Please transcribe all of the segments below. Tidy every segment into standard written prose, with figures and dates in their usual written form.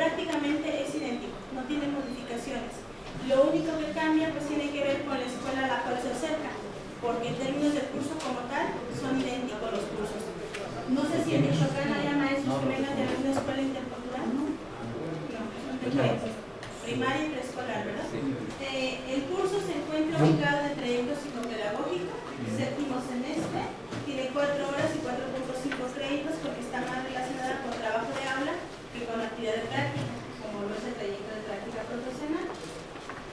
prácticamente es idéntico, no tiene modificaciones. Lo único que cambia pues tiene que ver con la escuela a la cual se acerca, porque en términos del curso como tal son idénticos los cursos. No sé si en Michoacán haya maestros que vengan de alguna escuela intercultural. No, primaria y preescolar, ¿verdad? El curso se encuentra ubicado en el trayecto psicopedagógico, séptimo semestre, tiene 4 horas y 4.5 créditos porque está más relacionada con trabajo de aula que con actividad de práctica, como lo es el trayecto de práctica profesional.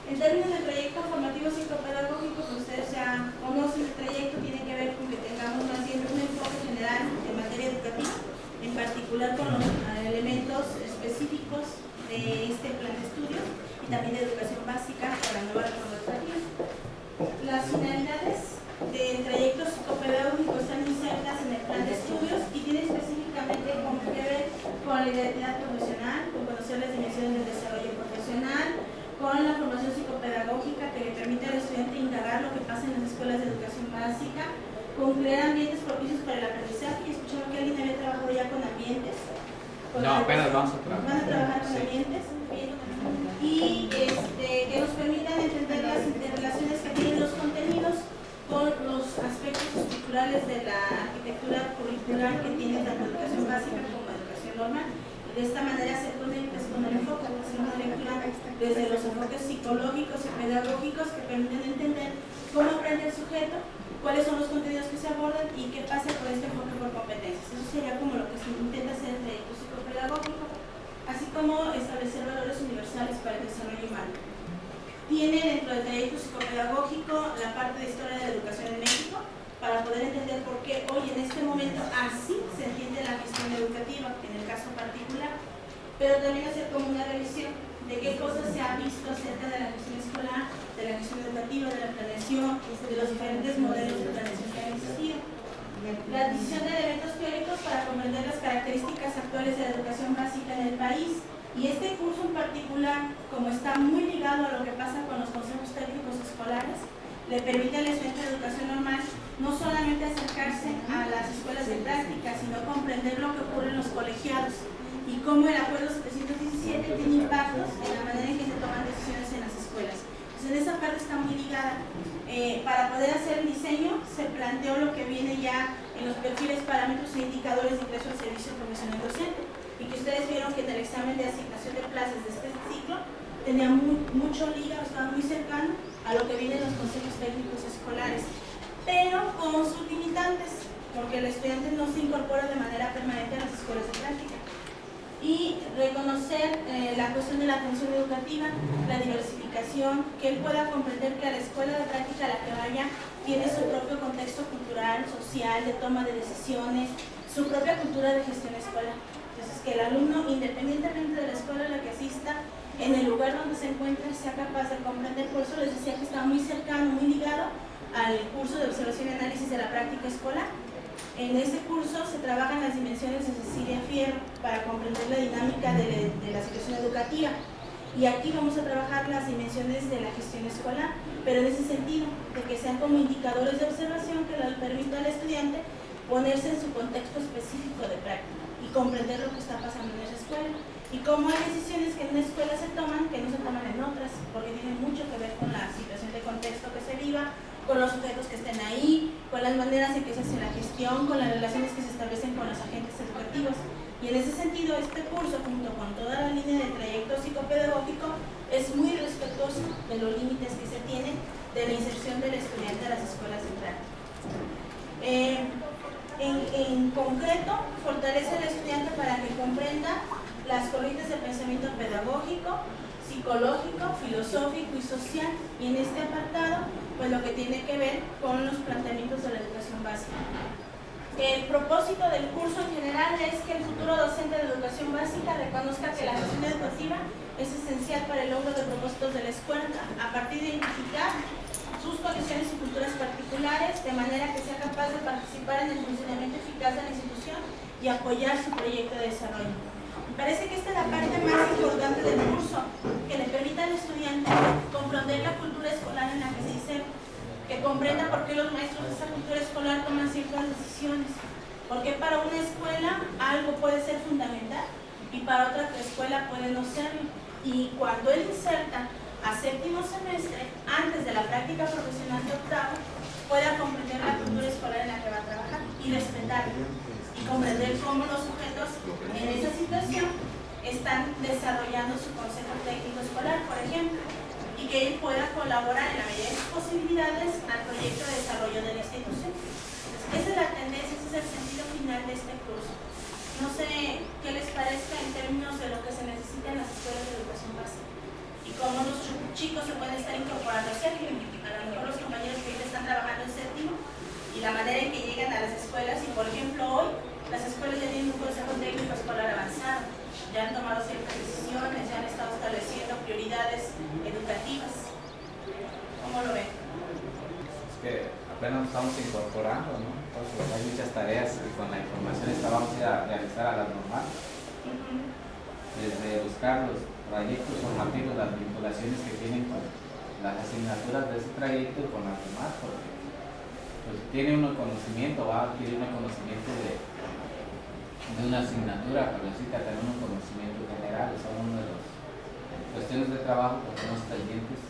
En términos del trayecto formativo psicopedagógico, pues ustedes ya conocen el trayecto, tiene que ver con que tengamos más bien un enfoque general en materia educativa, en particular con los elementos específicos de este plan de estudios y también de educación básica para la nueva reforma educativa. Las finalidades del trayecto psicopedagógico están insertas en el plan de estudios y tiene específicamente que ver con la identidad profesional, con conocer las dimensiones del desarrollo profesional, con la formación psicopedagógica que le permite al estudiante indagar lo que pasa en las escuelas de educación básica, con crear ambientes propicios para el aprendizaje. Y escucharon que alguien había trabajado ya con ambientes. No, apenas vamos a trabajar. Van a trabajar con ambientes. Y que nos permitan entender las interrelaciones que tienen los contenidos con los aspectos estructurales de la arquitectura curricular que tiene tanto educación básica como educación normal. De esta manera se conecta con el enfoque, hacer una lectura desde los enfoques psicológicos y pedagógicos que permiten entender cómo aprende el sujeto, cuáles son los contenidos que se abordan y qué pasa con este enfoque por competencias. Eso sería como lo que se intenta hacer en el trayecto psicopedagógico, así como establecer valores universales para el desarrollo humano. Tiene dentro del trayecto psicopedagógico la parte de historia de la educación en México, para poder entender por qué hoy en este momento así se entiende la gestión educativa, en el caso particular, pero también hacer como una revisión de qué cosas se ha visto acerca de la gestión escolar, de la gestión educativa, de la planeación, de los diferentes modelos de planeación que han existido. La adquisición de elementos teóricos para comprender las características actuales de la educación básica en el país. Y este curso en particular, como está muy ligado a lo que pasa con los consejos técnicos escolares, le permite al estudiante de educación normal no solamente acercarse a las escuelas de práctica, sino comprender lo que ocurre en los colegiados y cómo el acuerdo 717 tiene impactos en la manera en que se toman decisiones en las escuelas. Entonces, en esa parte está muy ligada. Para poder hacer el diseño, se planteó lo que viene ya en los perfiles, parámetros e indicadores de ingreso al servicio profesional docente, y que ustedes vieron que en el examen de asignación de plazas de este ciclo tenía mucho liga, estaba muy cercano a lo que viene en los consejos técnicos escolares, pero con sus limitantes, porque el estudiante no se incorpora de manera permanente a las escuelas de práctica. Y reconocer la cuestión de la atención educativa, la diversificación, que él pueda comprender que a la escuela de práctica a la que vaya tiene su propio contexto cultural, social, de toma de decisiones, su propia cultura de gestión escolar. Entonces, que el alumno, independientemente de la escuela a la que asista, en el lugar donde se encuentre, sea capaz de comprender. Por eso les decía que está muy cercano, muy ligado al curso de observación y análisis de la práctica escolar. En este curso se trabajan las dimensiones de Cecilia Fierro para comprender la dinámica de la situación educativa. Y aquí vamos a trabajar las dimensiones de la gestión escolar, pero en ese sentido, de que sean como indicadores de observación que le permitan al estudiante ponerse en su contexto específico de práctica y comprender lo que está pasando en esa escuela. Y cómo hay decisiones que en una escuela se toman que no se toman en otras, porque tienen mucho que ver con la situación de contexto que se viva, con los sujetos que estén ahí, con las maneras en que se hace la gestión, con las relaciones que se establecen con los agentes educativos. Y en ese sentido, este curso, junto con toda la línea del trayecto psicopedagógico, es muy respetuoso de los límites que se tienen de la inserción del estudiante a las escuelas de práctica. En concreto, fortalece al estudiante para que comprenda las corrientes de pensamiento pedagógico, psicológico, filosófico y social, y en este apartado, pues lo que tiene que ver con los planteamientos de la educación básica. El propósito del curso en general es que el futuro docente de educación básica reconozca que la gestión educativa es esencial para el logro de propósitos de la escuela, a partir de identificar sus condiciones y culturas particulares, de manera que sea capaz de participar en el funcionamiento eficaz de la institución y apoyar su proyecto de desarrollo. Me parece que esta es la parte más importante del curso, que le permita al estudiante comprender la cultura escolar en la que se dice, que comprenda por qué los maestros de esa cultura escolar toman ciertas decisiones, porque para una escuela algo puede ser fundamental y para otra escuela puede no serlo. Y cuando él inserta a séptimo semestre, antes de la práctica profesional de octavo, pueda comprender la cultura escolar en la que va a trabajar y respetarla y comprender cómo los sujetos en esa situación están desarrollando su consejo técnico escolar, por ejemplo, y que él pueda colaborar en la medida de sus posibilidades al proyecto de desarrollo de la institución. Entonces, esa es la tendencia, ese es el sentido final de este curso. No sé qué les parezca en términos de lo que se necesita en las escuelas de educación básica y cómo los chicos se pueden estar incorporando al séptimo. A lo mejor los compañeros que ahorita están trabajando en séptimo y la manera en que llegan a las escuelas, y por ejemplo hoy las escuelas ya tienen un consejo técnico escolar avanzado, ya han tomado ciertas decisiones, ya han estado estableciendo prioridades educativas. ¿Cómo lo ven? Es que apenas nos estamos incorporando, ¿no? Entonces hay muchas tareas y con la información esta vamos a ir a realizar a las normales. Desde buscar los trayectos formativos, las vinculaciones que tienen con las asignaturas de ese trayecto y con las demás, porque pues, tiene uno conocimiento, va a adquirir un conocimiento de una asignatura, pero necesita tener un conocimiento general. Son una de las cuestiones de trabajo que tenemos pendientes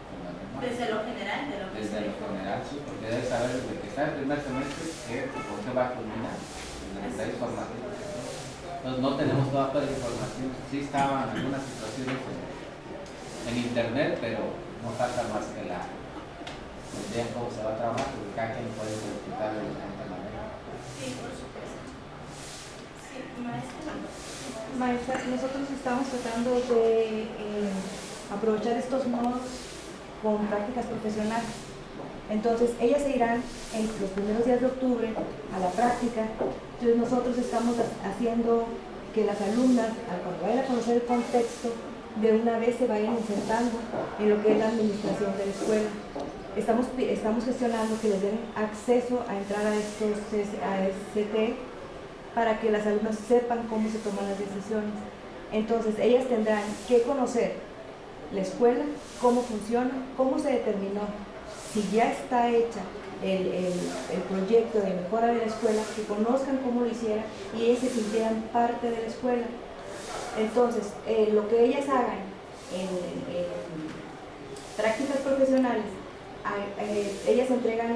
con las demás. Desde lo general, de lo que Desde lo general, sí, porque debe saber desde que está el primer semestre por qué va a culminar, desde que está informativo. Entonces no tenemos toda la información. Sí estaban algunas situaciones en internet, pero no falta más que la idea cómo se va a trabajar, porque cada quien puede solicitar de diferente manera. Sí, por supuesto. Sí, maestra. Maestra, nosotros estamos tratando de aprovechar estos modos con prácticas profesionales. Entonces, ellas se irán en los primeros días de octubre a la práctica. Entonces, nosotros estamos haciendo que las alumnas, cuando vayan a conocer el contexto, de una vez se vayan insertando en lo que es la administración de la escuela. Estamos gestionando que les den acceso a entrar a ST para que las alumnas sepan cómo se toman las decisiones. Entonces, ellas tendrán que conocer la escuela, cómo funciona, cómo se determinó, si ya está hecha el proyecto de mejora de la escuela, que conozcan cómo lo hicieran y ellas se sintieran parte de la escuela. Entonces, lo que ellas hagan en prácticas profesionales, ellas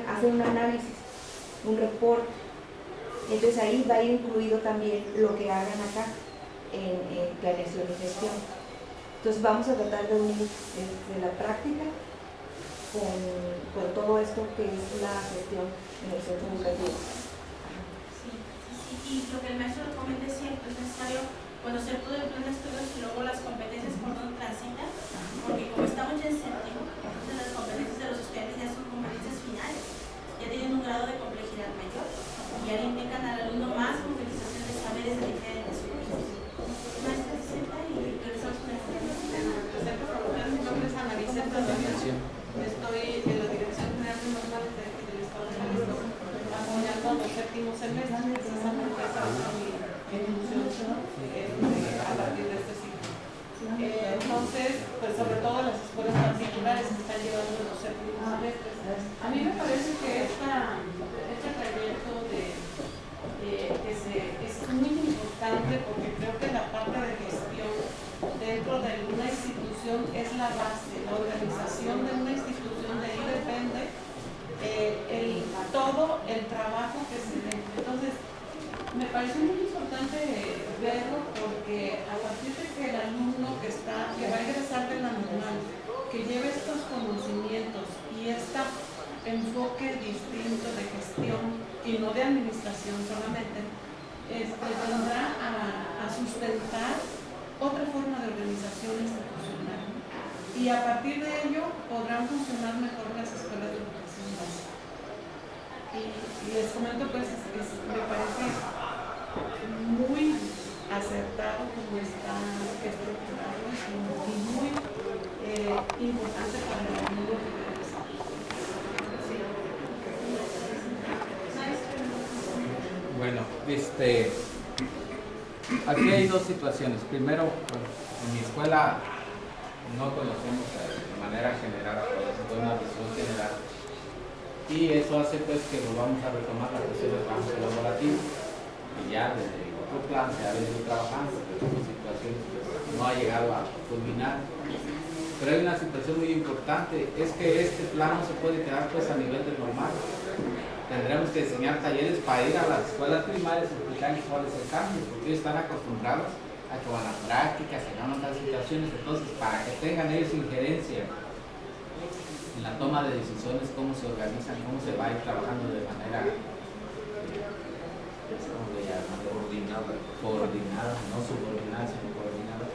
hacen un análisis, un reporte. Entonces ahí va a ir incluido también lo que hagan acá en planeación y gestión. Entonces vamos a tratar de unir la práctica con todo esto que es la gestión en el centro educativo. Sí, y lo que el maestro comenta es cierto, es necesario conocer todo el plan de estudios y luego las competencias por donde transitan, porque como estamos ya en séptimo, entonces las competencias de los estudiantes ya son competencias finales, ya tienen un grado de complejidad mayor y ya le implican al alumno más movilización de saberes de diferentes cursos. Maestra, se sienta y regresamos con el tema. Mi nombre es Ana Vicenta Domínguez. Estoy en la Dirección General de Normales del Estado de Jalisco, apoyando a los séptimos semestres, precisamente esa es mi función a partir de este ciclo. Entonces, pues sobre todo las escuelas particulares que están llevando los séptimos semestres. A mí me parece que este trayecto es muy importante porque creo que la parte de gestión dentro de una institución es la base, la organización de una institución, de ahí depende todo el trabajo que se dé. Entonces, me parece muy importante verlo porque a partir de que el alumno que va a ingresar de la normal, que lleve estos conocimientos y este enfoque distinto de gestión y no de administración solamente, vendrá a sustentar otra forma de organización institucional y a partir de ello podrán funcionar mejor las escuelas de educación básica. Y les comento pues me parece muy acertado como está estructurado y muy importante para el mundo que debe ser. Bueno, aquí hay dos situaciones. Primero, en mi escuela no conocemos de manera general, por una visión general. Y eso hace pues que volvamos a retomar la cuestión del trabajo colaborativo. Y ya desde otro plan se ha venido trabajando, pero por situaciones pues, no ha llegado a culminar. Pero hay una situación muy importante, es que este plan no se puede quedar pues a nivel de normal. Tendremos que diseñar talleres para ir a las escuelas primarias y explicarles cuál es el cambio, porque ellos están acostumbrados a que van a prácticas, que no otras situaciones. Entonces, para que tengan ellos injerencia en la toma de decisiones, cómo se organizan, cómo se va a ir trabajando de manera coordinada, no subordinada, sino coordinada,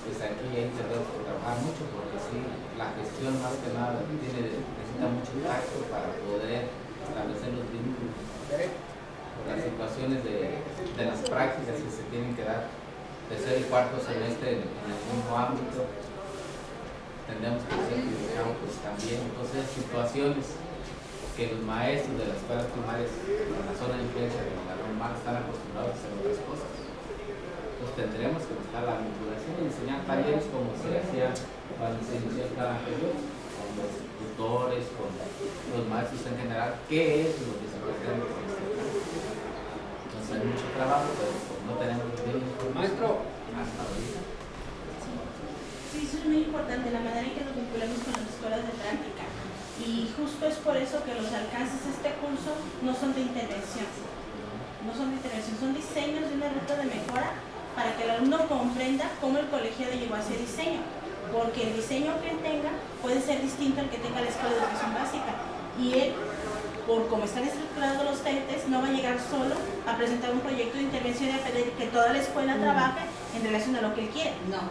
pues aquí hay que trabajar mucho, porque sí, la gestión más que nada necesita mucho tacto para poder establecer los vínculos. Las situaciones de las prácticas que se tienen que dar tercer y cuarto semestre en el mismo ámbito, tendremos que ser privilegiados pues también. Entonces, situaciones que los maestros de las escuelas primarias en la zona de influencia de la normal están acostumbrados a hacer otras cosas. Entonces tendremos que buscar la vinculación y enseñar talleres como se hacía cuando se inició el plan anterior, con los tutores, con los maestros en general, qué es lo que se pretende con este plan. Entonces hay mucho trabajo, pero pues, no tenemos los medios Maestro, hasta ahorita. Sí, eso es muy importante, la manera en que nos vinculamos con las escuelas de práctica. Y justo es por eso que los alcances de este curso no son de intervención. No son de intervención, son diseños de una ruta de mejora para que el alumno comprenda cómo el colegiado llegó a ese diseño. Porque el diseño que él tenga puede ser distinto al que tenga la escuela de educación básica. Y él, por cómo están estructurados los TETs, no va a llegar solo a presentar un proyecto de intervención y a pedir que toda la escuela trabaje en relación a lo que él quiere. No.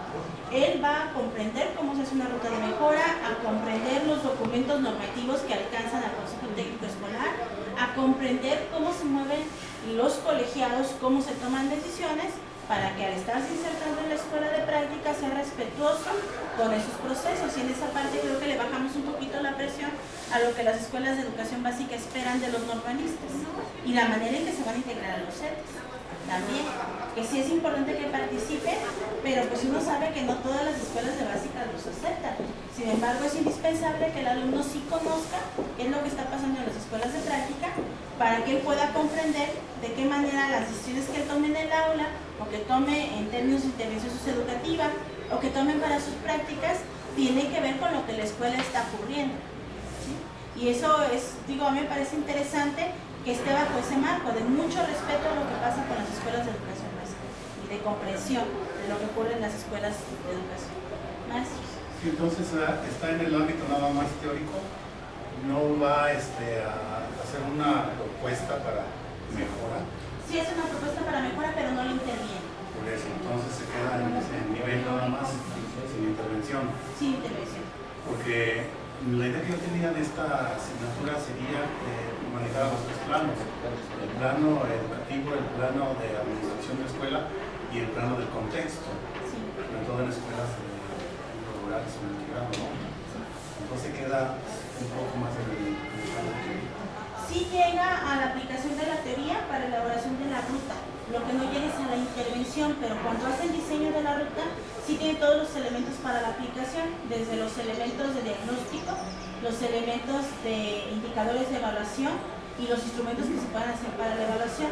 Él va a comprender cómo se hace una ruta de mejora, a comprender los documentos normativos que alcanzan al Consejo Técnico Escolar, a comprender cómo se mueven los colegiados, cómo se toman decisiones, para que al estarse insertando en la escuela de práctica sea respetuoso con esos procesos. Y en esa parte creo que le bajamos un poquito la presión a lo que las escuelas de educación básica esperan de los normalistas y la manera en que se van a integrar a los CETs. También, que sí es importante que participen, pero pues uno sabe que no todas las escuelas de básica los aceptan. Sin embargo, es indispensable que el alumno sí conozca qué es lo que está pasando en las escuelas de práctica para que él pueda comprender de qué manera las decisiones que él tome en el aula o que tome en términos de intervención socioeducativa o que tomen para sus prácticas tienen que ver con lo que la escuela está ocurriendo. ¿Sí? Y eso es, digo, a mí me parece interesante que esté bajo ese marco de mucho respeto a lo que pasa con las escuelas de educación básica y de comprensión de lo que ocurre en las escuelas de educación. Maestros. sí, entonces está en el ámbito nada más teórico, no va a hacer una propuesta para mejora. Sí es una propuesta para mejora, pero no le interviene. Por eso, entonces se queda en ese nivel nada más, sin intervención. Sin intervención. Porque la idea que yo tenía de esta asignatura sería manejar los tres planos: el plano educativo, el plano de administración de la escuela y el plano del contexto, Sí. sobre todo en escuelas rurales o integrado, ¿no? Entonces queda un poco más en el plano teórico. Sí llega a la aplicación de la teoría para elaboración de la ruta. Lo que no llega es a la intervención, pero cuando hace el diseño de la ruta, sí tiene todos los elementos para la aplicación, desde los elementos de diagnóstico, los elementos de indicadores de evaluación y los instrumentos que se puedan hacer para la evaluación.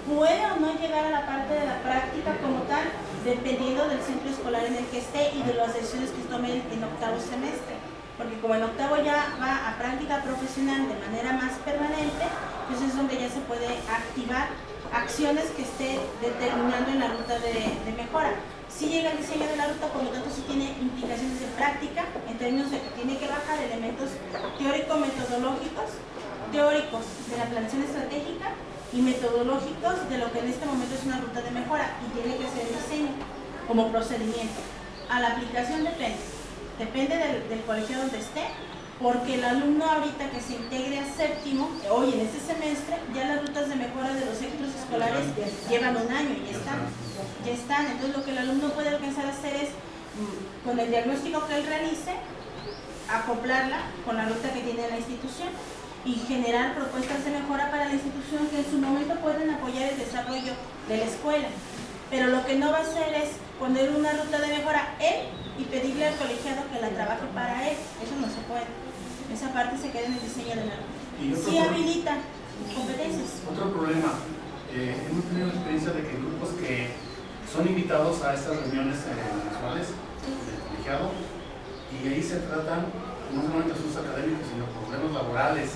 Puede o no llegar a la parte de la práctica como tal, dependiendo del centro escolar en el que esté y de las decisiones que tomen en octavo semestre. Porque como en octavo ya va a práctica profesional de manera más permanente, pues es donde ya se puede activar acciones que esté determinando en la ruta de mejora. Si llega el diseño de la ruta, por lo tanto sí tiene implicaciones de práctica, en términos de que tiene que bajar elementos teórico-metodológicos, teóricos de la planeación estratégica y metodológicos de lo que en este momento es una ruta de mejora, y tiene que ser el diseño como procedimiento. A la aplicación depende del colegio donde esté, porque el alumno ahorita que se integre a séptimo, hoy en este semestre, ya las rutas de mejora de los ciclos escolares llevan un año y ya están. Entonces lo que el alumno puede alcanzar a hacer es, con el diagnóstico que él realice, acoplarla con la ruta que tiene la institución y generar propuestas de mejora para la institución que en su momento pueden apoyar el desarrollo de la escuela. Pero lo que no va a hacer es poner una ruta de mejora él y pedirle al colegiado que la trabaje para él. Eso no se puede. Esa parte se queda en el diseño de la ruta. Sí habilita competencias. Otro problema, hemos tenido la experiencia de que grupos que son invitados a estas reuniones mensuales del colegiado, y ahí se tratan no solamente asuntos académicos, sino problemas laborales,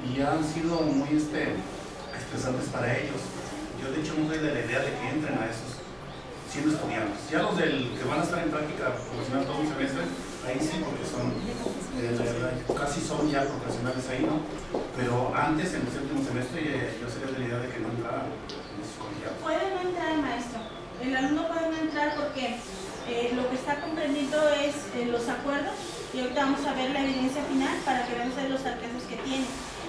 y han sido muy estresantes para ellos. Yo de hecho no soy de la idea de que entren a esos siendo estudiantes. Ya los que van a estar en práctica profesional todo un semestre, ahí sí, porque son casi son ya profesionales ahí, ¿no? Pero antes, en el séptimo semestre, yo sería de la idea de que no entraran en esos colegiados. Puede no entrar, maestro. El alumno puede no entrar porque lo que está comprendiendo es los acuerdos, y ahorita vamos a ver la evidencia final para que veamos los alcances que tiene.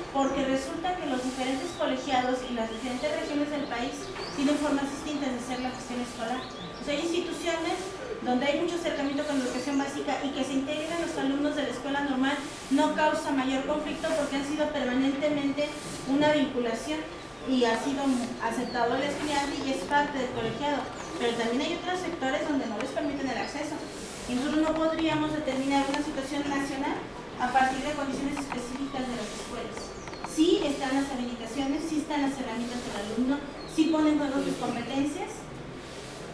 Porque resulta que los diferentes colegiados y las diferentes regiones del país tienen formas distintas de hacer la gestión escolar. O sea, hay instituciones donde hay mucho acercamiento con la educación básica y que se integren los alumnos de la escuela normal no causa mayor conflicto porque han sido permanentemente una vinculación y ha sido aceptado el estudiante y es parte del colegiado. Pero también hay otros sectores donde no les permiten el acceso. Y nosotros no podríamos determinar una situación nacional a partir de condiciones específicas de las escuelas. Sí están las habilitaciones, sí están las herramientas del alumno, sí ponen todas sus competencias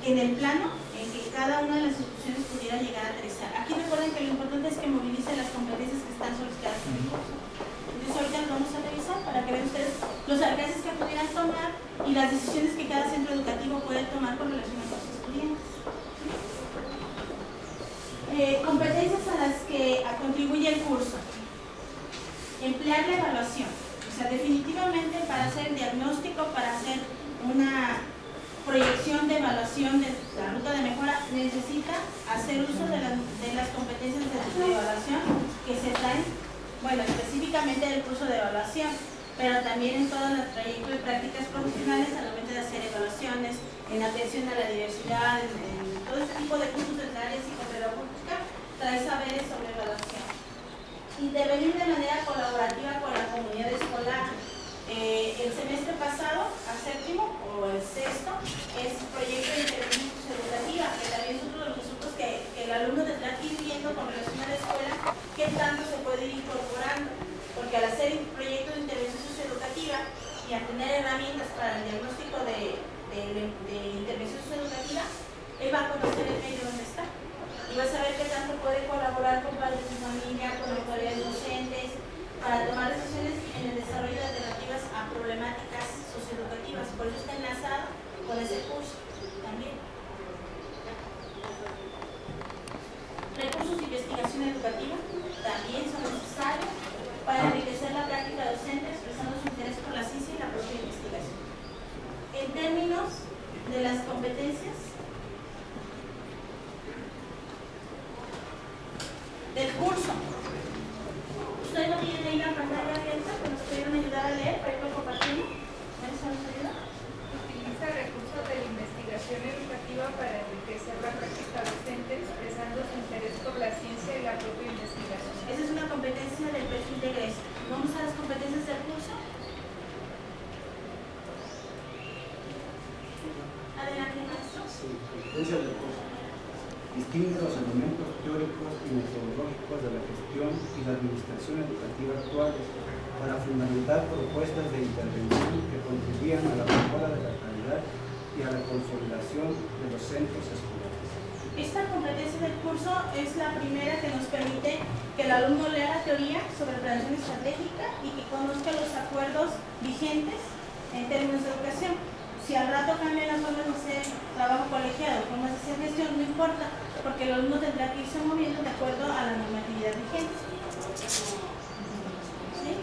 en el plano en que cada una de las instituciones pudiera llegar a aterrizar. Aquí recuerden que lo importante es que movilicen las competencias que están solicitadas en el curso. Entonces ahorita lo vamos a revisar para que vean ustedes los alcances que pudieran tomar y las decisiones que cada centro educativo puede tomar con relación a los estudiantes. Competencias a las que contribuye el curso. Emplear la evaluación. O sea, definitivamente para hacer diagnóstico, para hacer una proyección de evaluación de la ruta de mejora, necesita hacer uso de las competencias de evaluación que se traen, bueno, específicamente del curso de evaluación, pero también en todo el trayecto de prácticas profesionales al momento de hacer evaluaciones, en atención a la diversidad, en todo este tipo de cursos de la área psicopedagógica, trae saberes sobre evaluación. Intervenir de manera colaborativa con la comunidad escolar. El semestre pasado, al séptimo o el sexto, es proyecto de intervención socioeducativa, que también es otro de los asuntos que el alumno tendrá que ir viendo con relación a la escuela, qué tanto se puede ir incorporando, porque al hacer el proyecto de intervención socioeducativa y a tener herramientas para el diagnóstico de intervención socioeducativa, él va a conocer el medio donde está. Y va a saber qué tanto puede colaborar con padres de familia, con autoridades docentes, para tomar decisiones en el desarrollo de alternativas a problemáticas socioeducativas. Por eso está enlazado con ese curso también. Recursos de investigación educativa también son necesarios para enriquecer la práctica docente, expresando su interés por la ciencia y la propia investigación. En términos de las competencias del curso. ¿Ustedes no tienen ahí la pantalla abierta que nos pudieron ayudar a leer para que lo compartimos? ¿Eso nos ayuda? Utiliza recursos de la investigación educativa para enriquecer la práctica docente, expresando su interés por la ciencia y la propia investigación. Esa es una competencia del perfil de egreso. Vamos a las competencias del curso. Adelante, maestro. Sí, competencia del curso. Distingue los elementos teóricos y metodológicos de la gestión y la administración educativa actuales para fundamentar propuestas de intervención que contribuyan a la mejora de la calidad y a la consolidación de los centros escolares. Esta competencia del curso es la primera que nos permite que el alumno lea la teoría sobre planeación estratégica y que conozca los acuerdos vigentes en términos de educación. Si al rato cambian las formas de hacer trabajo colegiado, formas de hacer gestión, no importa, porque el alumno tendrá que irse moviendo de acuerdo a la normatividad vigente. ¿Sí?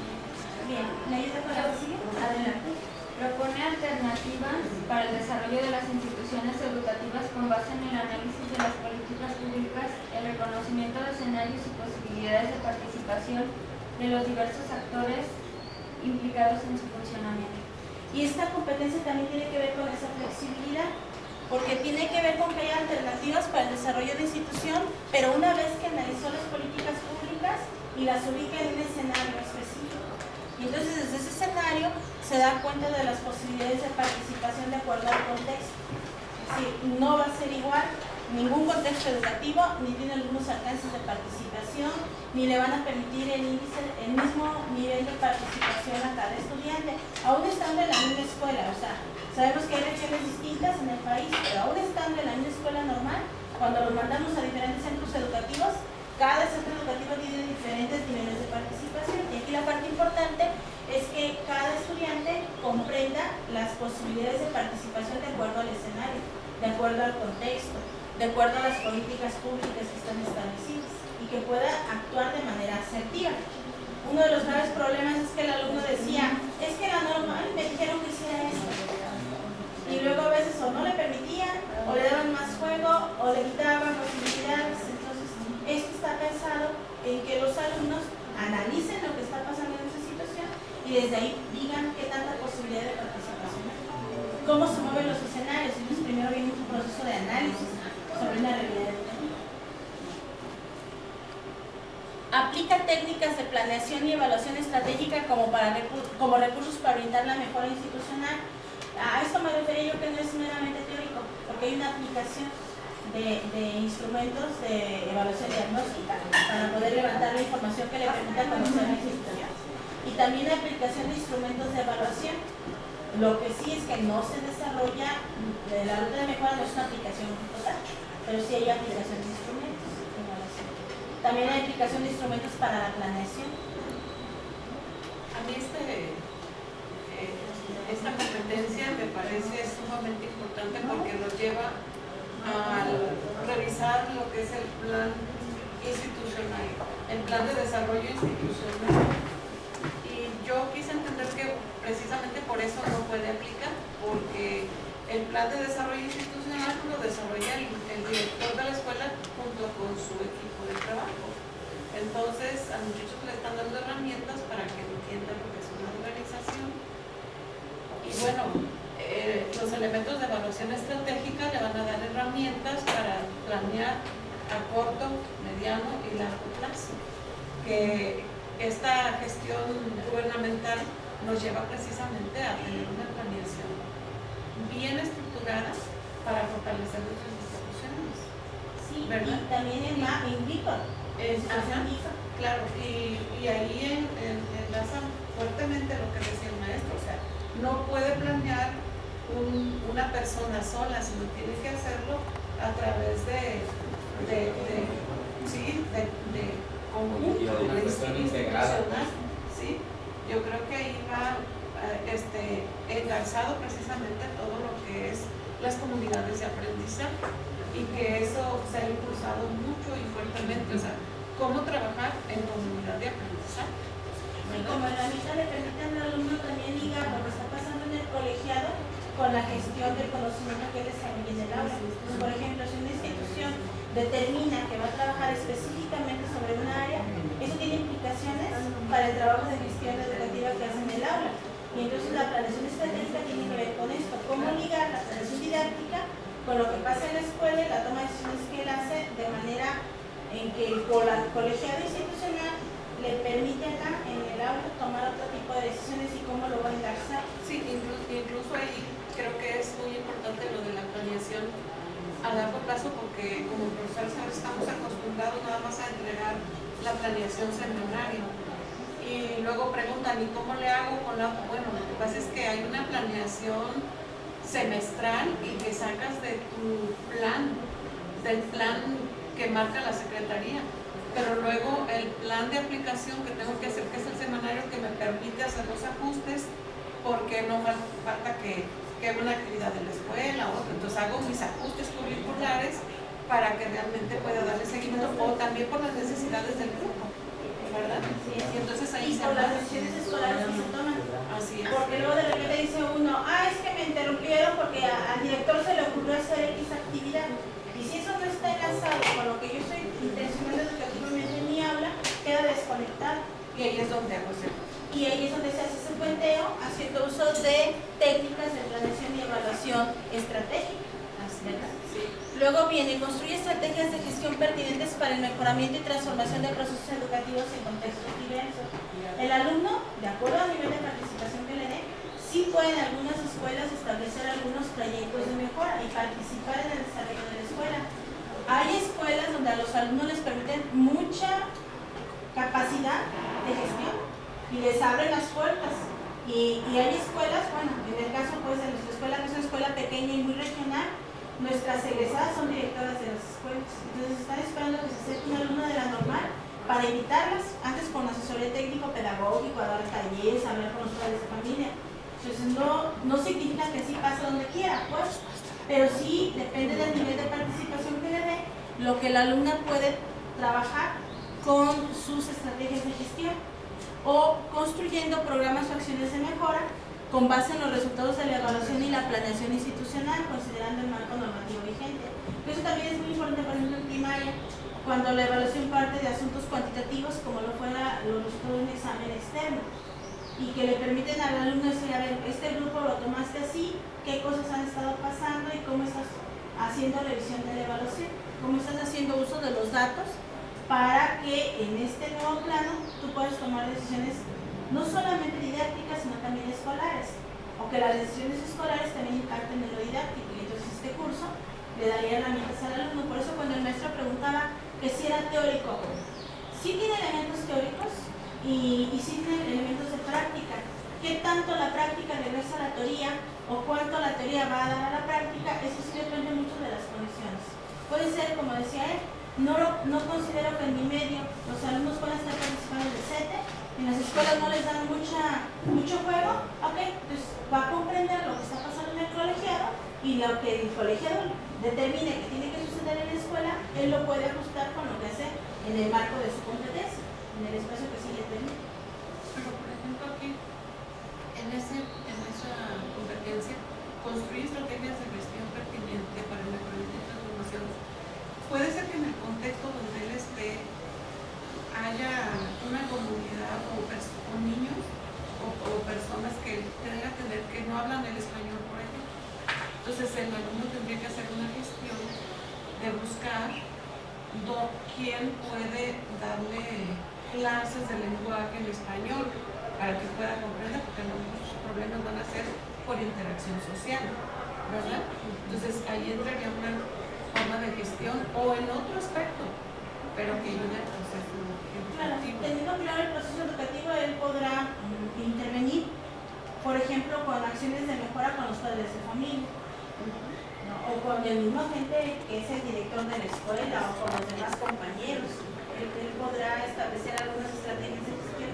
Bien, ¿me ayuda con la que sigue? Adelante. Propone alternativas para el desarrollo de las instituciones educativas con base en el análisis de las políticas públicas, el reconocimiento de escenarios y posibilidades de participación de los diversos actores implicados en su funcionamiento. Y esta competencia también tiene que ver con esa flexibilidad, porque tiene que ver con que haya alternativas para el desarrollo de institución, pero una vez que analizó las políticas públicas y las ubica en un escenario específico. Y entonces desde ese escenario se da cuenta de las posibilidades de participación de acuerdo al contexto. Es decir, no va a ser igual ningún contexto educativo, ni tiene algunos alcances de participación, ni le van a permitir el mismo nivel de participación a cada estudiante, aún estando en la misma escuela. O sea, sabemos que hay regiones distintas en el país, pero aún estando en la misma escuela normal, cuando los mandamos a diferentes centros educativos, cada centro educativo tiene diferentes niveles de participación. Y aquí la parte importante es que cada estudiante comprenda las posibilidades de participación de acuerdo al escenario, de acuerdo al contexto, de acuerdo a las políticas públicas que están establecidas y que pueda actuar de manera asertiva. Uno de los graves problemas es que el alumno decía, es que la normal me dijeron que hiciera esto. Y luego a veces o no le permitían, o le daban más juego, o le quitaban posibilidades. Entonces, esto está pensado en que los alumnos analicen lo que está pasando en esa situación y desde ahí digan qué tanta posibilidad de participación hay. Cómo se mueven los escenarios. Entonces, primero viene un proceso de análisis sobre una realidad educativa. Aplica técnicas de planeación y evaluación estratégica como recursos para brindar la mejora institucional. A esto me refería yo, que no es meramente teórico, porque hay una aplicación de instrumentos de evaluación diagnóstica para poder levantar la información que le permita conocer la institución. Y también la aplicación de instrumentos de evaluación. Lo que sí es que no se desarrolla, la ruta de mejora no es una aplicación total, pero sí hay aplicación de instrumentos de evaluación. También hay aplicación de instrumentos para la planeación. A mí esta competencia me parece sumamente importante porque nos lleva a revisar lo que es el plan institucional, el plan de desarrollo institucional. Y yo quise entender que precisamente por eso no puede aplicar, porque el plan de desarrollo institucional lo desarrolla el director de la escuela junto con su equipo de trabajo. Entonces, a los muchachos le están dando herramientas para que entiendan lo que es una organización. Y bueno, los elementos de evaluación estratégica le van a dar herramientas para planear a corto, mediano y largo plazo. Que esta gestión gubernamental nos lleva precisamente a tener una planeación bien estructurada para fortalecer nuestras instituciones. Sí, ¿verdad? Y también en INVICOR. Claro, y ahí enlaza fuertemente lo que decía el maestro, o sea, no puede planear una persona sola, sino tiene que hacerlo a través de conjunto, de institucional. Sí, yo creo que ahí va engarzado precisamente todo lo que es las comunidades de aprendizaje y que eso se ha impulsado mucho y fuertemente, o sea, cómo trabajar en comunidad de aprendizaje. Y como herramienta le permite al alumno también ligar lo que está pasando en el colegiado con la gestión del conocimiento que él desarrolla en el aula. Entonces, por ejemplo, si una institución determina que va a trabajar específicamente sobre una área, eso tiene implicaciones para el trabajo de gestión educativa que hace en el aula. Y entonces la planeación estratégica tiene que ver con esto, cómo ligar la planeación didáctica con lo que pasa en la escuela y la toma de decisiones que él hace, de manera en que el colegiado institucional le permite acá en el aula tomar otro tipo de decisiones y cómo lo va a engarzar. Sí, incluso ahí creo que es muy importante lo de la planeación a largo plazo, porque como profesores estamos acostumbrados nada más a entregar la planeación seminario. Y luego preguntan, ¿y cómo le hago con la...? Bueno, lo que pasa es que hay una planeación semestral y que sacas de tu plan, del plan que marca la Secretaría. Pero luego el plan de aplicación que tengo que hacer, que es el semanario que me permite hacer los ajustes, porque no falta que una actividad de la escuela o otra. Entonces hago mis ajustes curriculares para que realmente pueda darle seguimiento, o también por las necesidades del grupo, ¿verdad? Sí, y entonces ahí y por las decisiones escolares que se toman. Así es. Porque luego de repente dice uno, es que me interrumpieron porque al director se le ocurrió hacer X actividad. Y si eso no está enlazado con lo que yo estoy intencionando educativamente en mi aula, queda desconectado. Y ahí es donde hago ese. Y ahí es donde se hace ese puenteo, haciendo uso de técnicas de planeación y evaluación estratégica. ¿Verdad? Sí. Luego viene, construye estrategias de gestión pertinentes para el mejoramiento y transformación de procesos educativos en contextos diversos. El alumno, de acuerdo al nivel de participación que le dé, sí puede en algunas escuelas establecer algunos proyectos de mejora y participar en el desarrollo de la escuela. los alumnos les permiten mucha capacidad de gestión y les abren las puertas. Y hay escuelas, bueno, en el caso pues de nuestra escuela, que es una escuela pequeña y muy regional, nuestras egresadas son directoras de las escuelas. Entonces están esperando que se acerque un alumno de la normal para invitarlas, antes con asesoría técnico-pedagógico, a dar talleres, a hablar con los padres de familia. Entonces no significa que sí pase donde quiera, pues, pero sí depende del nivel de participación que le dé, lo que la alumna puede trabajar con sus estrategias de gestión o construyendo programas o acciones de mejora con base en los resultados de la evaluación y la planeación institucional, considerando el marco normativo vigente. Eso también es muy importante, por ejemplo, en primaria, cuando la evaluación parte de asuntos cuantitativos, como lo fuera los resultados de un examen externo, y que le permiten al alumno decir, a ver, este grupo lo tomaste así, qué cosas han estado pasando y cómo estás haciendo revisión de la evaluación, cómo estás haciendo uso de los datos para que en este nuevo plano tú puedas tomar decisiones no solamente didácticas, sino también escolares, o que las decisiones escolares también impacten en lo didáctico, y entonces este curso le daría herramientas al alumno. Por eso cuando el maestro preguntaba que si era teórico, sí tiene elementos teóricos y sí tiene elementos de práctica. ¿Qué tanto la práctica regresa a la teoría o cuánto la teoría va a dar a la práctica? Eso sí depende mucho de las condiciones. Puede ser, como decía él, no considero que en mi medio los alumnos puedan estar participando de CETE, en las escuelas no les dan mucho juego, ok, pues va a comprender lo que está pasando en el colegiado y lo que el colegiado determine que tiene que suceder en la escuela, él lo puede ajustar con lo que hace en el marco de su competencia, en el espacio que sí le permite. Pero por ejemplo aquí, en esa competencia, construir estrategias de gestión pertinente para el mejoramiento de transformaciones. Puede ser que en el contexto donde él esté haya una comunidad o niños o personas que tengan que tener que no hablan el español, por ejemplo. Entonces el alumno tendría que hacer una gestión de buscar quién puede darle clases de lenguaje en español para que pueda comprender, porque muchos problemas van a ser por interacción social, ¿verdad? Entonces ahí entraría una forma de gestión o en otro aspecto, pero que ayude al proceso educativo. Claro, teniendo claro el proceso educativo, él podrá intervenir, por ejemplo, con acciones de mejora con los padres de familia, ¿no? O con el mismo agente que es el director de la escuela o con los demás compañeros. Él podrá establecer algunas estrategias de gestión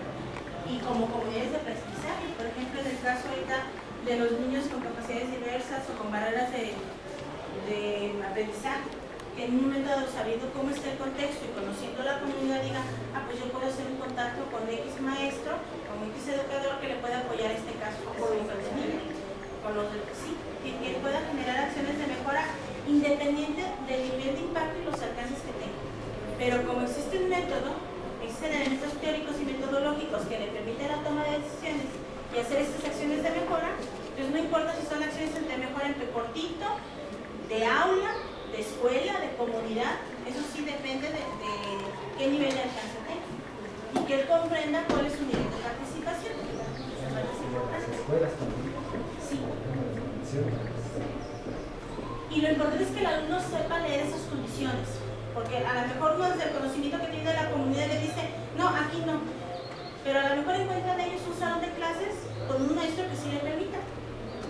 y como comunidades de aprendizaje, por ejemplo, en el caso ahorita de los niños con capacidades diversas o con barreras de aprendizaje, que en un momento dado, sabiendo cómo está el contexto y conociendo la comunidad, diga, pues yo puedo hacer un contacto con X maestro, con X educador que le pueda apoyar en este caso con los niños, con los sí, que pueda generar acciones de mejora independiente del nivel de impacto y los alcances que tenga. Pero como existe un método, existen elementos teóricos y metodológicos que le permiten la toma de decisiones y hacer estas acciones de mejora, pues no importa si son acciones de mejora en cortito, de aula, de escuela, de comunidad, eso sí depende de qué nivel de alcance tenga y que él comprenda cuál es su nivel de participación. Sí. Y lo importante es que el alumno sepa leer esas condiciones, porque a lo mejor uno desde el conocimiento que tiene de la comunidad le dice, no, aquí no, pero a lo mejor encuentran ellos un salón de clases con un maestro que sí le permita,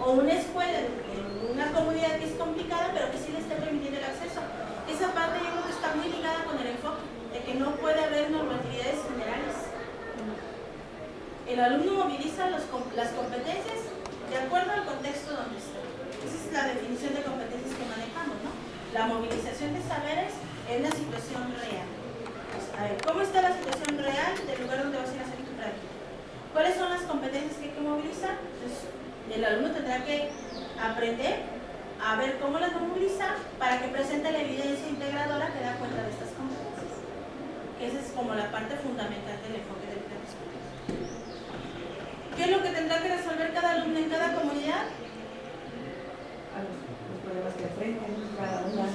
o una escuela en una comunidad que es complicada, pero que sí le esté permitiendo el acceso. Esa parte yo creo que está muy ligada con el enfoque, de que no puede haber normatividades generales. El alumno moviliza las competencias de acuerdo al contexto donde está. Esa es la definición de competencias que manejamos, ¿no? La movilización de saberes en una situación real. Pues, a ver, ¿cómo está la situación real del lugar donde vas a ir a hacer tu práctica? ¿Cuáles son las competencias que hay que movilizar? Entonces, el alumno tendrá que aprender a ver cómo las moviliza para que presente la evidencia integradora que da cuenta de estas competencias. Esa es como la parte fundamental del enfoque del plan de estudios. ¿Qué es lo que tendrá que resolver cada alumno en cada comunidad? Los problemas que enfrentan cada una.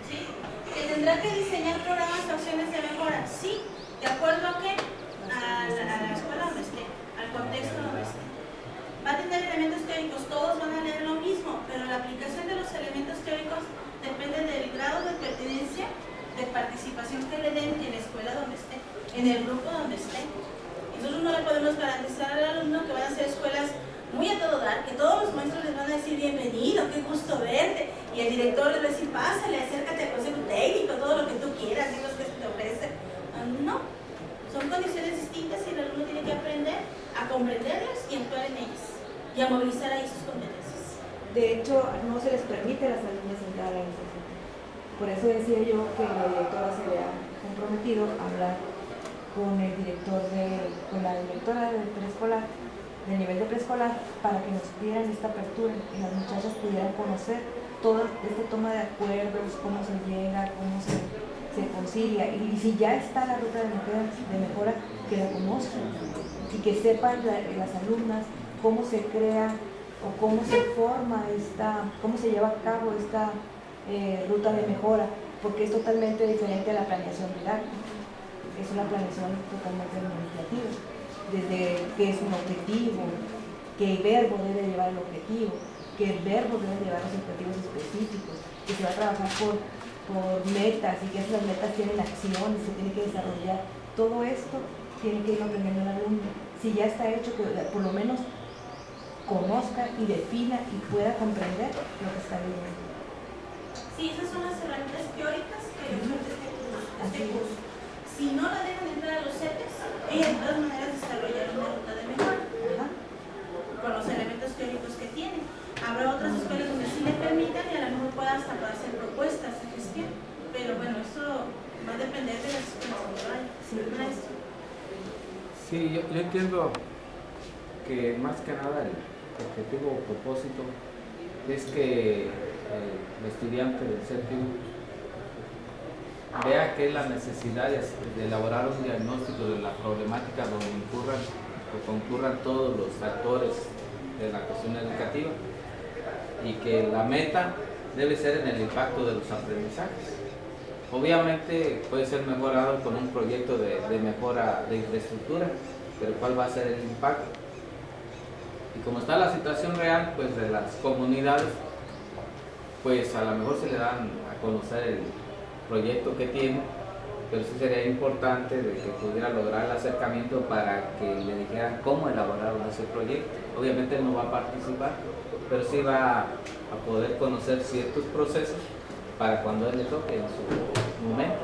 ¿Sí? ¿Que tendrá que diseñar programas o acciones de mejora? Sí, ¿de acuerdo a qué? A la escuela donde esté, al contexto donde esté. Va a tener elementos teóricos, todos van a leer lo mismo, pero la aplicación de los elementos teóricos depende de en el grupo donde estén. Nosotros no le podemos garantizar al alumno que van a ser escuelas muy a todo dar, que todos los maestros les van a decir bienvenido, qué gusto verte, y el director les va a decir pásale, acércate al consejo técnico, todo lo que tú quieras, y los que se te ofrecen. No, son condiciones distintas y el alumno tiene que aprender a comprenderlas y actuar en ellas y a movilizar ahí sus competencias. De hecho, no se les permite a las alumnas entrar a ese centro. Por eso decía yo que la directora se había comprometido a hablar con el director con la directora del preescolar, del nivel de preescolar, para que nos dieran esta apertura y las muchachas pudieran conocer todo este toma de acuerdos, cómo se llega, cómo se concilia, y si ya está la ruta de mejora, que la conozcan y que sepan las alumnas cómo se crea o cómo se forma cómo se lleva a cabo esta ruta de mejora, porque es totalmente diferente a la planeación didáctica. Es una planeación totalmente administrativa, desde qué es un objetivo, qué verbo debe llevar el objetivo, qué verbo debe llevar los objetivos específicos, que se va a trabajar por metas y que esas metas tienen acciones, se tiene que desarrollar. Todo esto tiene que ir aprendiendo el alumno. Si ya está hecho, que por lo menos conozca y defina y pueda comprender lo que está viviendo. Sí, esas son las herramientas teóricas que le ofrece este curso. Si no la dejan entrar a los CETES, ella de todas maneras desarrollará una ruta de mejora con los elementos teóricos que tiene. Habrá otras escuelas donde sí le permitan y a lo mejor pueda hasta para hacer propuestas de gestión. Pero bueno, eso va a depender de las escuelas donde vaya. Sí, maestro. Sí, yo entiendo que más que nada el objetivo o propósito es que el estudiante del séptimo vea que es la necesidad de elaborar un diagnóstico de la problemática donde concurran todos los actores de la cuestión educativa, y que la meta debe ser en el impacto de los aprendizajes. Obviamente puede ser mejorado con un proyecto de mejora de infraestructura, pero ¿cuál va a ser el impacto? Y como está la situación real, pues de las comunidades, pues a lo mejor se le dan a conocer el proyecto que tiene, pero sí sería importante de que pudiera lograr el acercamiento para que le dijeran cómo elaboraron ese proyecto. Obviamente él no va a participar, pero sí va a poder conocer ciertos procesos para cuando él le toque en su momento,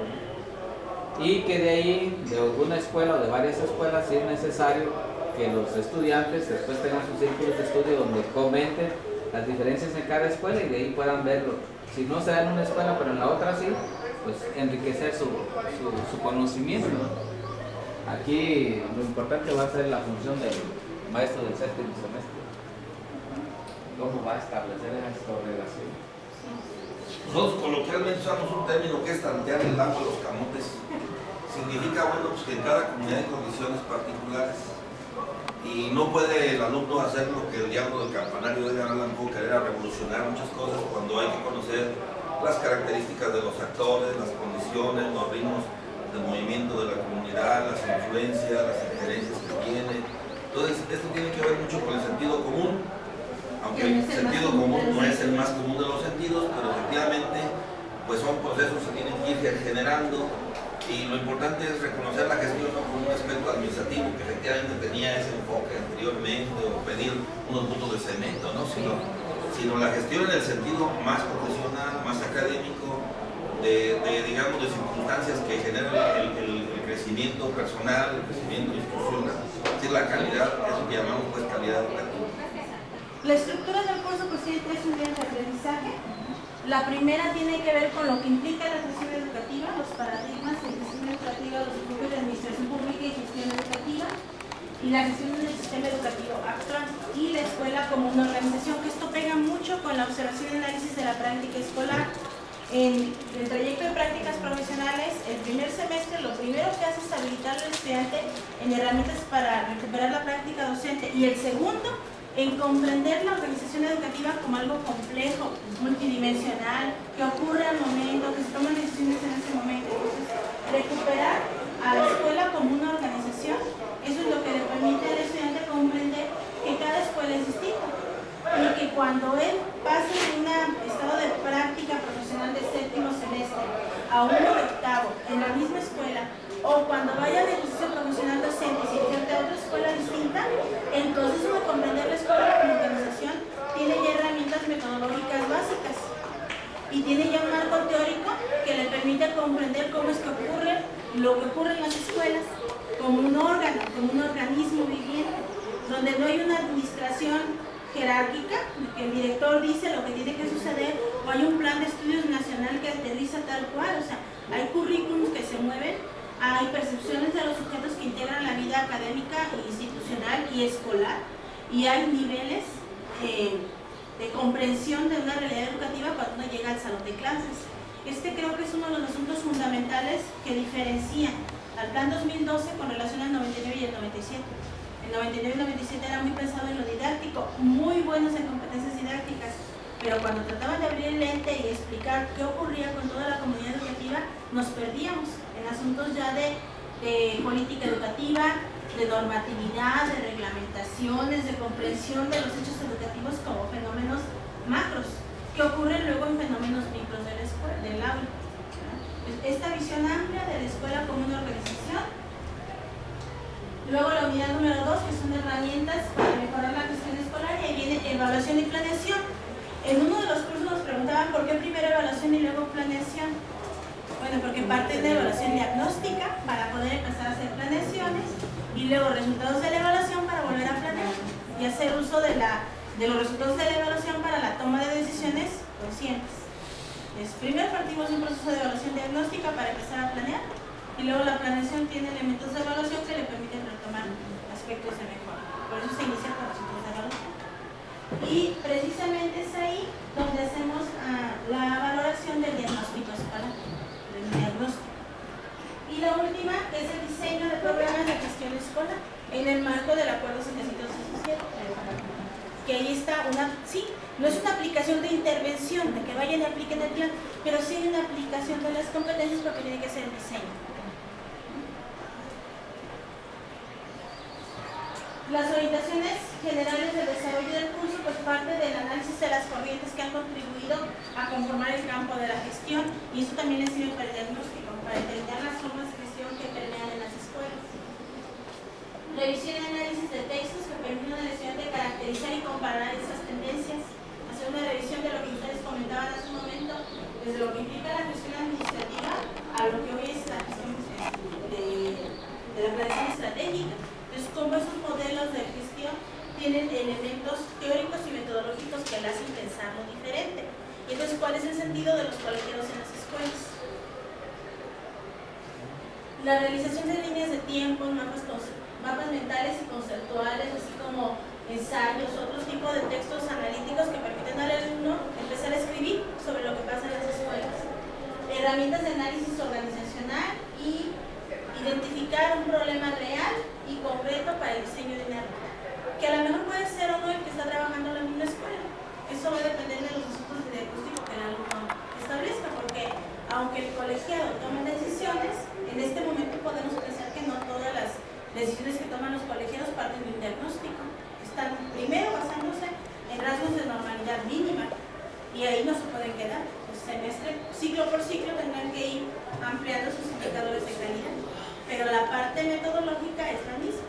¿no? Y que de ahí, de alguna escuela o de varias escuelas, sí es necesario que los estudiantes después tengan sus círculos de estudio donde comenten las diferencias en cada escuela y de ahí puedan verlo. Si no se da en una escuela, pero en la otra sí, pues enriquecer su conocimiento. Aquí lo importante va a ser la función del maestro del séptimo semestre. ¿Cómo va a establecer esa correlación? Nosotros coloquialmente usamos un término que es tantear el agua de los camotes. Significa, bueno, pues que en cada comunidad hay condiciones particulares y no puede el alumno hacer lo que el diablo del campanario de Allan Poe, querer revolucionar muchas cosas cuando hay que conocer las características de los actores, las condiciones, los ritmos de movimiento de la comunidad, las influencias, las injerencias que tiene. Entonces, esto tiene que ver mucho con el sentido común, aunque el sentido común no es el más común de los sentidos, pero efectivamente pues son procesos que tienen que ir generando, y lo importante es reconocer la gestión no como un aspecto administrativo que efectivamente tenía ese enfoque anteriormente, o pedir unos puntos de cemento, ¿no? sino la gestión en el sentido más profesional, más académico, digamos, de circunstancias que generan el crecimiento personal, el crecimiento institucional, es decir, la calidad, eso que llamamos pues calidad educativa. La estructura del curso pues tiene 3 unidades de aprendizaje. La primera tiene que ver con lo que implica la gestión educativa, los paradigmas de gestión educativa, los enfoques de administración pública y gestión educativa, y la gestión del sistema educativo actual, y la escuela como una organización, que esto pega mucho con la observación y análisis de la práctica escolar. En el trayecto de prácticas profesionales, el primer semestre lo primero que hace es habilitar al estudiante en herramientas para recuperar la práctica docente, y el segundo en comprender la organización educativa como algo complejo, multidimensional, que ocurre al momento, que se toman decisiones en ese momento. Entonces, recuperar a la escuela como una organización, eso es lo que le permite al estudiante comprender que cada escuela es distinta, y que cuando él pase de un estado de práctica profesional de 7º semestre a uno de 8º en la misma escuela, o cuando vaya a y tiene ya un marco teórico que le permite comprender cómo es que ocurre lo que ocurre en las escuelas, como un órgano, como un organismo viviente, donde no hay una administración jerárquica, que el director dice lo que tiene que suceder, o hay un plan de estudios nacional que aterriza tal cual, o sea, hay currículums que se mueven, hay percepciones de los sujetos que integran la vida académica, institucional y escolar, y hay niveles de comprensión de una realidad educativa cuando uno llega al salón de clases. Este creo que es uno de los asuntos fundamentales que diferencia al plan 2012 con relación al 99 y el 97. El 99 y el 97 era muy pensado en lo didáctico, muy buenos en competencias didácticas, pero cuando trataban de abrir el lente y explicar qué ocurría con toda la comunidad educativa, nos perdíamos en asuntos ya de política educativa, de normatividad, de reglamentaciones, de comprensión de los hechos educativos como fenómenos macros, que ocurren luego en fenómenos micros de la escuela, del aula. Esta visión amplia de la escuela como una organización. Luego la unidad número 2, que son herramientas para mejorar la gestión escolar, y ahí viene evaluación y planeación. En uno de los cursos nos preguntaban por qué primero evaluación y luego planeación. Bueno, porque parte de evaluación diagnóstica para poder empezar a hacer planeaciones, y luego resultados de la evaluación para volver a planear y hacer uso de los resultados de la evaluación para la toma de decisiones conscientes. Primero partimos de un proceso de evaluación diagnóstica para empezar a planear, y luego la planeación tiene elementos de evaluación que le permiten retomar aspectos de mejora. Por eso se inicia con resultados de evaluación. Y precisamente es ahí donde hacemos la valoración del diagnóstico escolar, del diagnóstico. Y la última es el diseño de programas de gestión escolar en el marco del Acuerdo 717. Que ahí está sí, no es una aplicación de intervención, de que vayan y apliquen el plan, pero sí hay una aplicación de las competencias porque tiene que ser el diseño. Las orientaciones generales del desarrollo del curso, pues parte del análisis de las corrientes que han contribuido a conformar el campo de la gestión, y eso también les sirve para el diagnóstico, para entender las formas de gestión que permean en las escuelas. Revisión y análisis de textos que permiten al estudiante caracterizar y comparar esas tendencias, hacer una revisión de lo que ustedes comentaban hace un momento, desde lo que implica la gestión administrativa a lo que hoy es la gestión de la planeación estratégica. Entonces, cómo esos modelos de gestión tienen elementos teóricos y metodológicos que le hacen pensarlo diferente. Y entonces, ¿cuál es el sentido de los colegiados en las escuelas? La realización de líneas de tiempo, mapas mentales y conceptuales, así como ensayos, otros tipos de textos analíticos que permiten al alumno empezar a escribir sobre lo que pasa en las escuelas. Herramientas de análisis organizacional y identificar un problema real y concreto para el diseño de una ruta, que a lo mejor puede ser o no el que está trabajando en una escuela. Eso va a depender de los asuntos de diagnóstico que el alumno establezca, porque aunque el colegiado tome decisiones, en este momento podemos pensar que no todas las decisiones que toman los colegiados parten de un diagnóstico. Están primero basándose en rasgos de normalidad mínima, y ahí no se pueden quedar. El semestre, ciclo por ciclo, tendrán que ir ampliando sus indicadores de calidad. Pero la parte metodológica es la misma,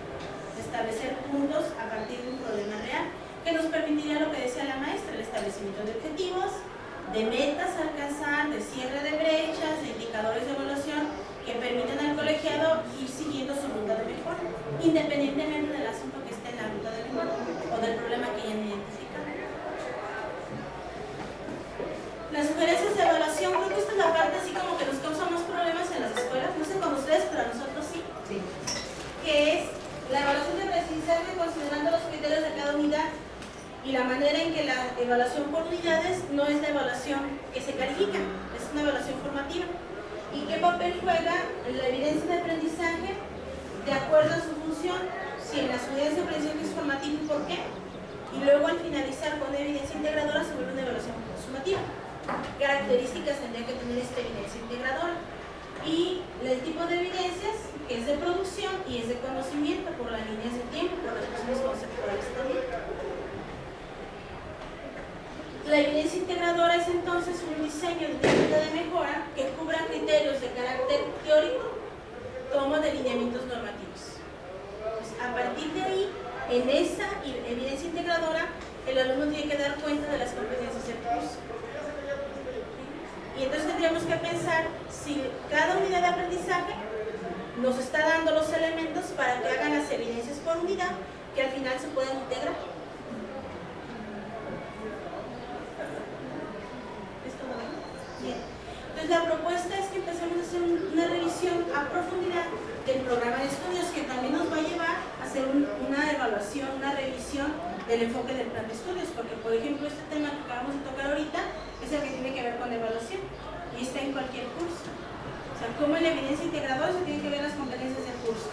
establecer puntos a partir de un problema real, que nos permitiría lo que decía la maestra, el establecimiento de objetivos, de metas a alcanzar, de cierre de brechas, de indicadores de evaluación que permiten al colegiado ir siguiendo su ruta de mejora, independientemente del asunto que esté en la ruta de mejora o del problema que hayan identificado. Las sugerencias de evaluación, creo que esta es la parte así como que nos causa más problemas en las escuelas, no sé con ustedes, pero a nosotros sí. Que es la evaluación de aprendizaje considerando los criterios de cada unidad, y la manera en que la evaluación por unidades no es la evaluación que se califica, es una evaluación formativa. ¿Y qué papel juega la evidencia de aprendizaje de acuerdo a su función? Si en las unidades de aprendizaje es formativa, ¿y por qué? Y luego al finalizar con evidencia integradora se vuelve una evaluación sumativa. Características tendría que tener esta evidencia integradora. Y el tipo de evidencias, que es de producción y es de conocimiento por las líneas de tiempo, por las cuestiones conceptuales también. La evidencia integradora es entonces un diseño de técnica de mejora que cubra criterios de carácter teórico como de lineamientos normativos. Entonces, a partir de ahí, en esa evidencia integradora, el alumno tiene que dar cuenta de las competencias del curso. Y entonces tendríamos que pensar si cada unidad de aprendizaje nos está dando los elementos para que hagan las evidencias por unidad que al final se pueden integrar. ¿Esto va bien? Bien. Entonces la propuesta es que empecemos a hacer una revisión a profundidad del programa de estudios, que también nos va a llevar a hacer una evaluación, una revisión del enfoque del plan de estudios, porque por ejemplo este tema que acabamos de tocar ahorita es el que tiene que ver con evaluación y está en cualquier curso. O sea, cómo en la evidencia integradora se tienen que ver las competencias del curso.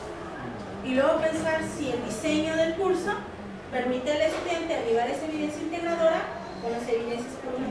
Y luego pensar si el diseño del curso permite al estudiante arribar a esa evidencia integradora con las evidencias por unidad.